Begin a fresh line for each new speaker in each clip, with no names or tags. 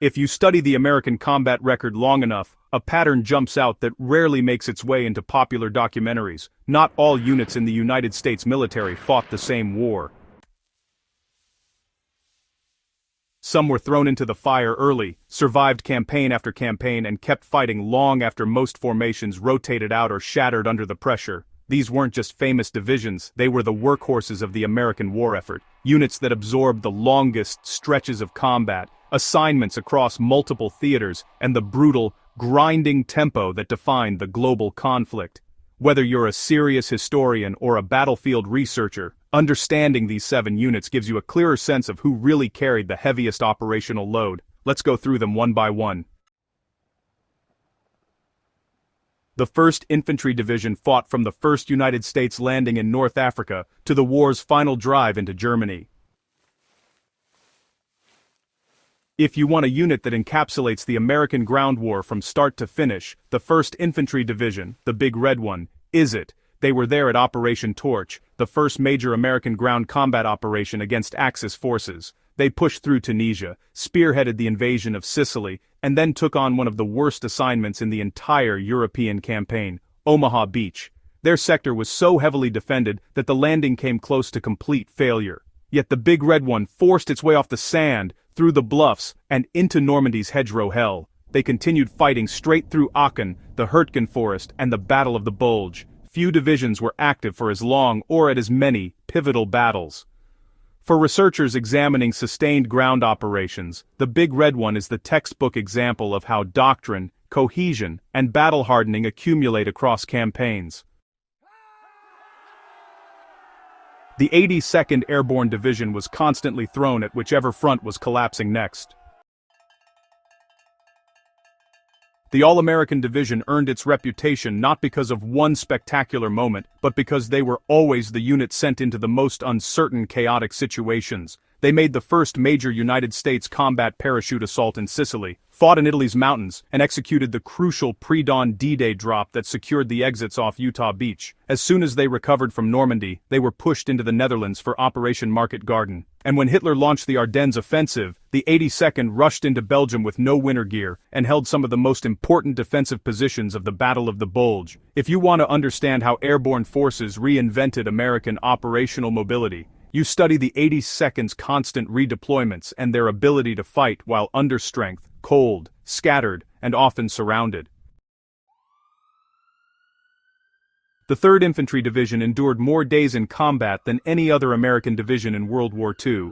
If you study the American combat record long enough, a pattern jumps out that rarely makes its way into popular documentaries. Not all units in the United States military fought the same war. Some were thrown into the fire early, survived campaign after campaign, and kept fighting long after most formations rotated out or shattered under the pressure. These weren't just famous divisions, they were the workhorses of the American war effort, units that absorbed the longest stretches of combat, assignments across multiple theaters, and the brutal, grinding tempo that defined the global conflict. Whether you're a serious historian or a battlefield researcher, understanding these 7 units gives you a clearer sense of who really carried the heaviest operational load. Let's go through them one by one. The 1st Infantry Division fought from the first United States landing in North Africa to the war's final drive into Germany. If you want a unit that encapsulates the American ground war from start to finish, the 1st Infantry Division, the big red one, is it. They were there at Operation Torch, the first major American ground combat operation against Axis forces. They pushed through Tunisia, spearheaded the invasion of Sicily, and then took on one of the worst assignments in the entire European campaign, Omaha Beach. Their sector was so heavily defended that the landing came close to complete failure. Yet the big red one forced its way off the sand, through the bluffs, and into Normandy's hedgerow hell. They continued fighting straight through Aachen, the Hurtgen Forest, and the Battle of the Bulge. Few divisions were active for as long or at as many pivotal battles. For researchers examining sustained ground operations, the Big Red One is the textbook example of how doctrine, cohesion, and battle hardening accumulate across campaigns. The 82nd Airborne Division was constantly thrown at whichever front was collapsing next. The All-American Division earned its reputation not because of one spectacular moment, but because they were always the unit sent into the most uncertain, chaotic situations. They made the first major United States combat parachute assault in Sicily, fought in Italy's mountains, and executed the crucial pre-dawn D-Day drop that secured the exits off Utah Beach. As soon as they recovered from Normandy, they were pushed into the Netherlands for Operation Market Garden. And when Hitler launched the Ardennes offensive, the 82nd rushed into Belgium with no winter gear, and held some of the most important defensive positions of the Battle of the Bulge. If you want to understand how airborne forces reinvented American operational mobility, you study the 82nd's constant redeployments and their ability to fight while under strength, cold, scattered, and often surrounded. The 3rd Infantry Division endured more days in combat than any other American division in World War II.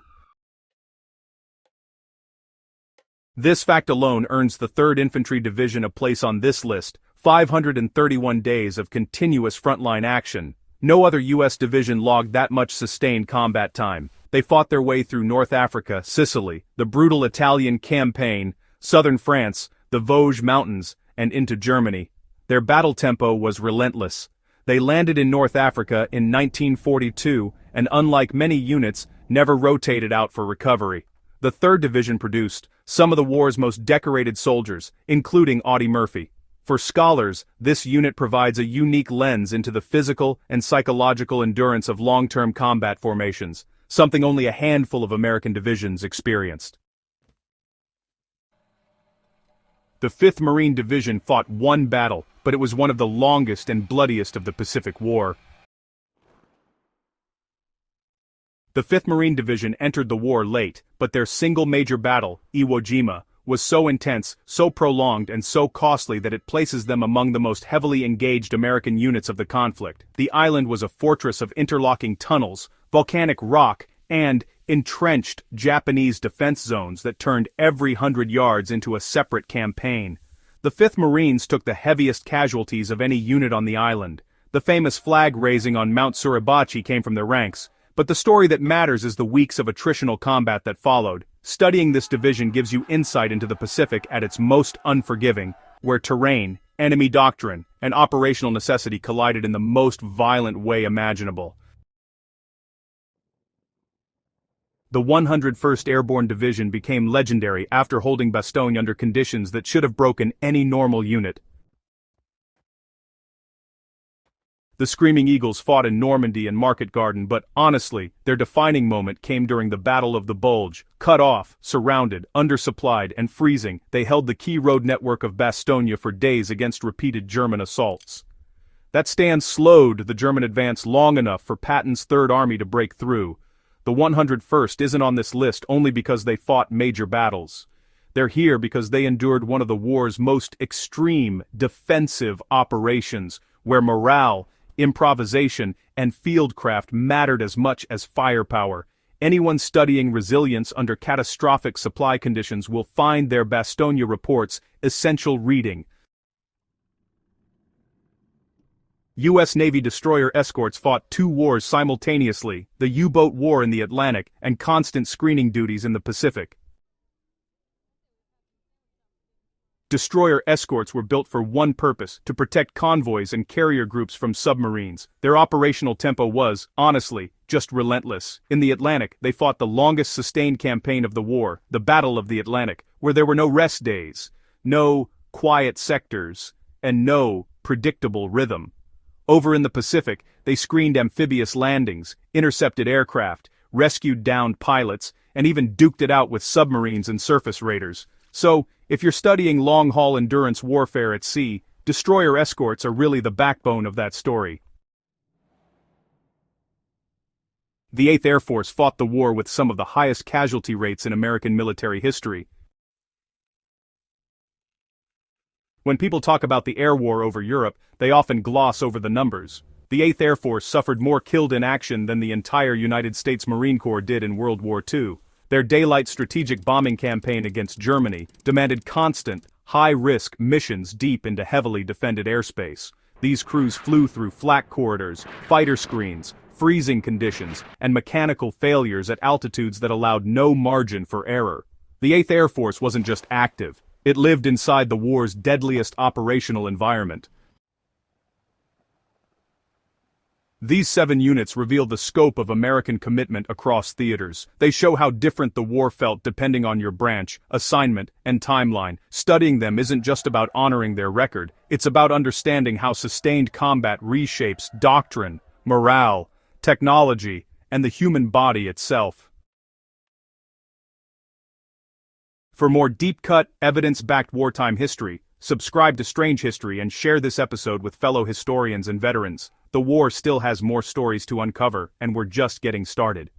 This fact alone earns the 3rd Infantry Division a place on this list: 531 days of continuous frontline action. No other U.S. division logged that much sustained combat time. They fought their way through North Africa, Sicily, the brutal Italian campaign, southern France, the Vosges Mountains, and into Germany. Their battle tempo was relentless. They landed in North Africa in 1942, and unlike many units, never rotated out for recovery. The 3rd Division produced some of the war's most decorated soldiers, including Audie Murphy. For scholars, this unit provides a unique lens into the physical and psychological endurance of long-term combat formations, something only a handful of American divisions experienced. The 5th Marine Division fought one battle, but it was one of the longest and bloodiest of the Pacific War. The 5th Marine Division entered the war late, but their single major battle, Iwo Jima, was so intense, so prolonged, and so costly that it places them among the most heavily engaged American units of the conflict. The island was a fortress of interlocking tunnels, volcanic rock, and entrenched Japanese defense zones that turned every 100 yards into a separate campaign. The 5th Marines took the heaviest casualties of any unit on the island. The famous flag raising on Mount Suribachi came from their ranks, but the story that matters is the weeks of attritional combat that followed. Studying this division gives you insight into the Pacific at its most unforgiving, where terrain, enemy doctrine, and operational necessity collided in the most violent way imaginable. The 101st Airborne Division became legendary after holding Bastogne under conditions that should have broken any normal unit. The Screaming Eagles fought in Normandy and Market Garden, but honestly, their defining moment came during the Battle of the Bulge. Cut off, surrounded, undersupplied, and freezing, they held the key road network of Bastogne for days against repeated German assaults. That stand slowed the German advance long enough for Patton's Third Army to break through. The 101st isn't on this list only because they fought major battles. They're here because they endured one of the war's most extreme defensive operations, where morale, improvisation, and fieldcraft mattered as much as firepower. Anyone studying resilience under catastrophic supply conditions will find their Bastogne reports essential reading. U.S. Navy destroyer escorts fought two wars simultaneously, the U-boat war in the Atlantic and constant screening duties in the Pacific. Destroyer escorts were built for one purpose, to protect convoys and carrier groups from submarines. Their operational tempo was, honestly, just relentless. In the Atlantic, they fought the longest sustained campaign of the war, the Battle of the Atlantic, where there were no rest days, no quiet sectors, and no predictable rhythm. Over in the Pacific, they screened amphibious landings, intercepted aircraft, rescued downed pilots, and even duked it out with submarines and surface raiders. So, if you're studying long-haul endurance warfare at sea, destroyer escorts are really the backbone of that story. The 8th Air Force fought the war with some of the highest casualty rates in American military history. When people talk about the air war over Europe, they often gloss over the numbers. The 8th Air Force suffered more killed in action than the entire United States Marine Corps did in World War II. Their daylight strategic bombing campaign against Germany demanded constant, high-risk missions deep into heavily defended airspace. These crews flew through flak corridors, fighter screens, freezing conditions, and mechanical failures at altitudes that allowed no margin for error. The 8th Air Force wasn't just active, it lived inside the war's deadliest operational environment. These 7 units reveal the scope of American commitment across theaters. They show how different the war felt depending on your branch, assignment, and timeline. Studying them isn't just about honoring their record, it's about understanding how sustained combat reshapes doctrine, morale, technology, and the human body itself. For more deep-cut, evidence-backed wartime history, subscribe to Strange History and share this episode with fellow historians and veterans. The war still has more stories to uncover, and we're just getting started.